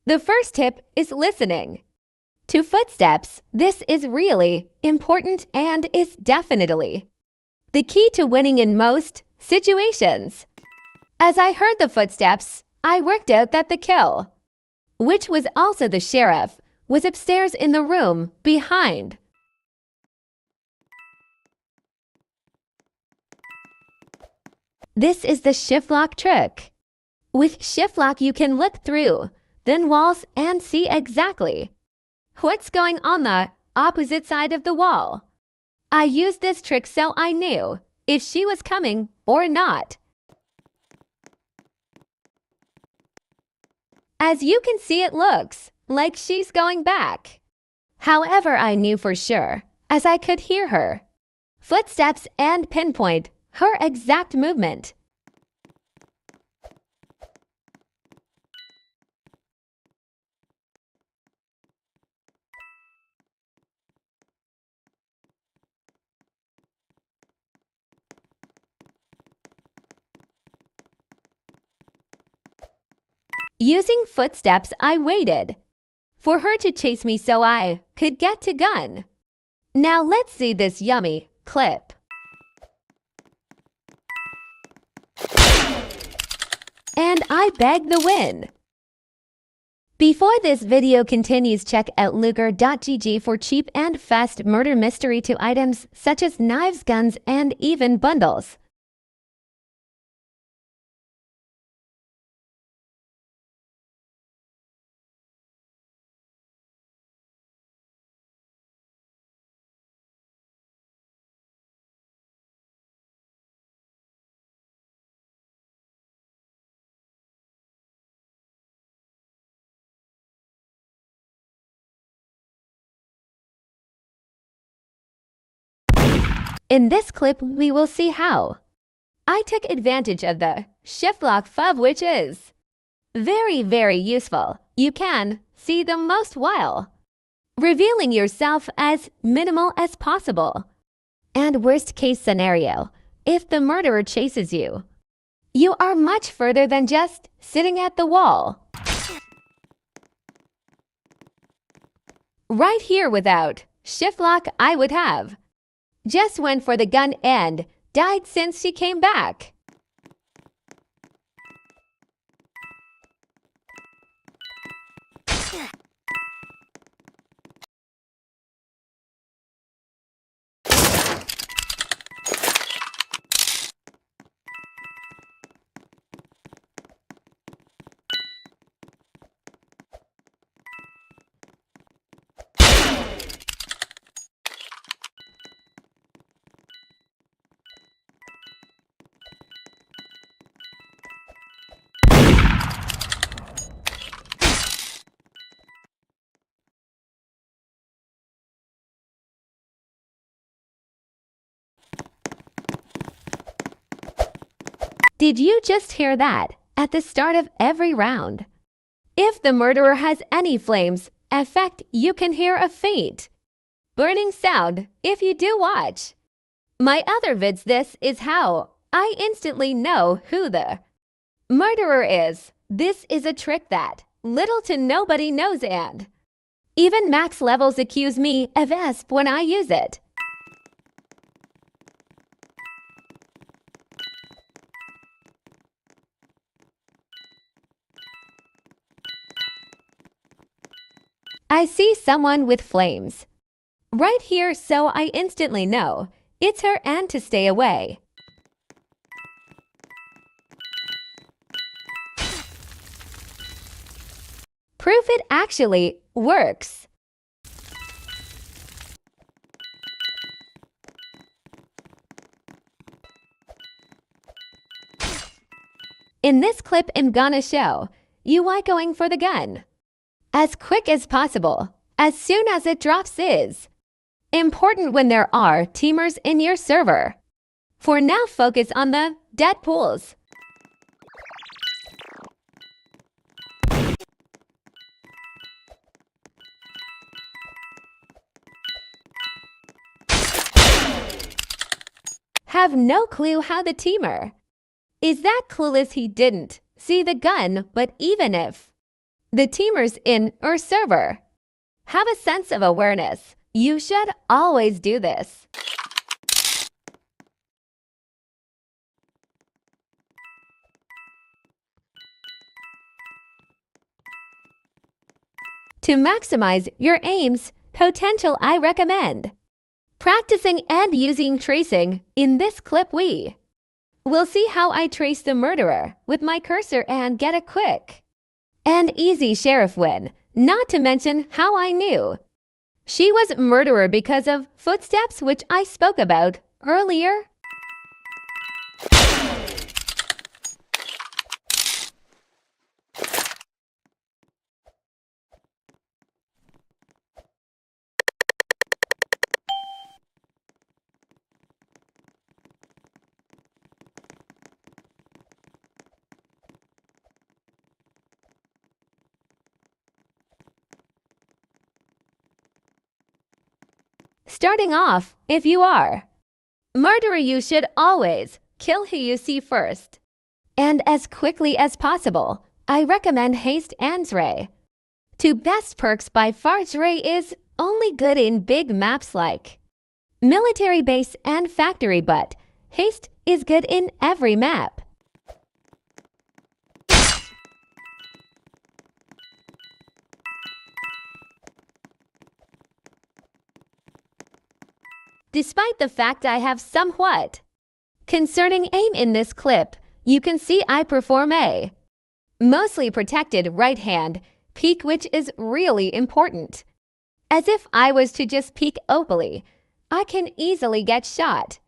The first tip is listening. To footsteps, this is really important and is definitely the key to winning in most situations. As I heard the footsteps, I worked out that the kill, which was also the sheriff, was upstairs in the room behind. This is the shift lock trick. With shift lock, you can look through thin walls and see exactly what's going on the opposite side of the wall. I used this trick so I knew if she was coming or not. As you can see, it looks like she's going back. However, I knew for sure, as I could hear her footsteps and pinpoint her exact movement. Using footsteps, I waited for her to chase me so I could get to gun. Now let's see this yummy clip. And I bagged the win. Before this video continues, check out luger.gg for cheap and fast murder mystery to items such as knives, guns, and even bundles. In this clip, we will see how I took advantage of the shift lock fob, which is very useful. You can see the most while revealing yourself as minimal as possible. And worst case scenario, if the murderer chases you, you are much further than just sitting at the wall. Right here, without shift lock, I would have just went for the gun and died since she came back. Did you just hear that at the start of every round? If the murderer has any flames effect, you can hear a faint burning sound if you do watch my other vids. This is how I instantly know who the murderer is. This is a trick that little to nobody knows, and even max levels accuse me of ESP when I use it. I see someone with flames right here, so I instantly know it's her and to stay away. Proof it actually works. In this clip, I'm gonna show you why going for the gun as quick as possible, as soon as it drops, is important when there are teamers in your server. For now, focus on the dead pools. Have no clue how the teamer is that clueless he didn't see the gun, but even if the teamer's in or server. Have a sense of awareness. You should always do this. To maximize your aim's potential, I recommend practicing and using tracing. In this clip, we will see how I trace the murderer with my cursor and get a quick and easy sheriff win, not to mention how I knew she was murderer because of footsteps, which I spoke about earlier. Starting off, if you are murderer, you should always kill who you see first. And as quickly as possible, I recommend haste and ray. Two best perks by far. Ray is only good in big maps like military base and factory, but haste is good in every map. Despite the fact I have somewhat concerning aim in this clip, you can see I perform a mostly protected right hand peek, which is really important. As if I was to just peek openly, I can easily get shot.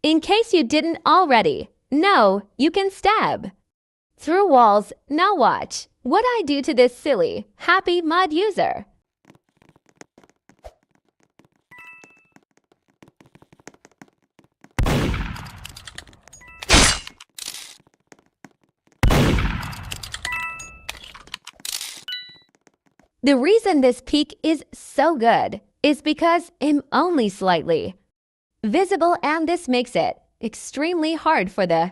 In case you didn't already know, you can stab through walls. Now watch what I do to this silly, happy mod user. The reason this peek is so good is because I'm only slightly visible, and this makes it extremely hard for the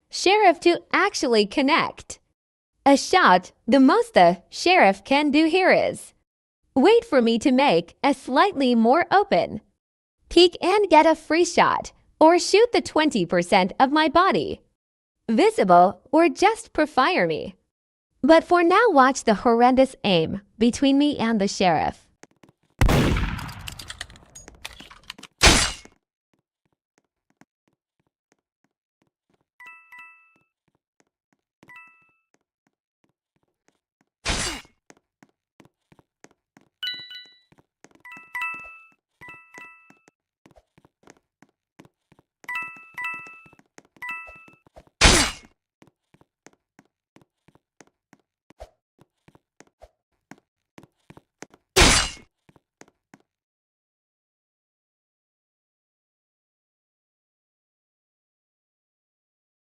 sheriff to actually connect a shot. The most the sheriff can do here is wait for me to make a slightly more open peek and get a free shot, or shoot the 20% of my body visible, or just prefire me. But for now, watch the horrendous aim between me and the sheriff.